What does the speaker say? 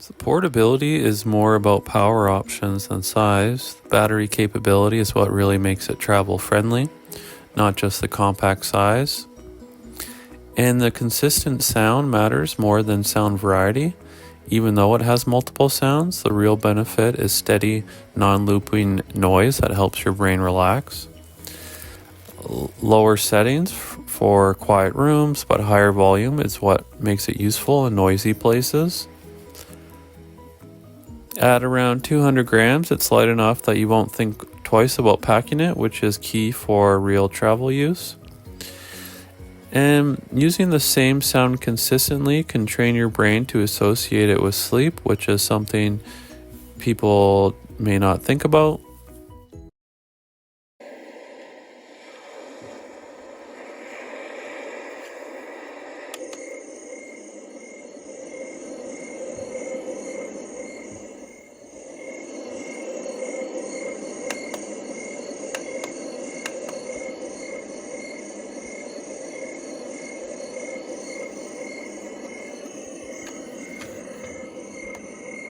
So portability is more about power options than size. Battery capability is what really makes it travel friendly, not just the compact size. And the consistent sound matters more than sound variety. Even though it has multiple sounds, the real benefit is steady, non-looping noise that helps your brain relax. Lower settings for quiet rooms, but higher volume is what makes it useful in noisy places. At around 200 grams, it's light enough that you won't think twice about packing it, which is key for real travel use. And using the same sound consistently can train your brain to associate it with sleep, which is something people may not think about.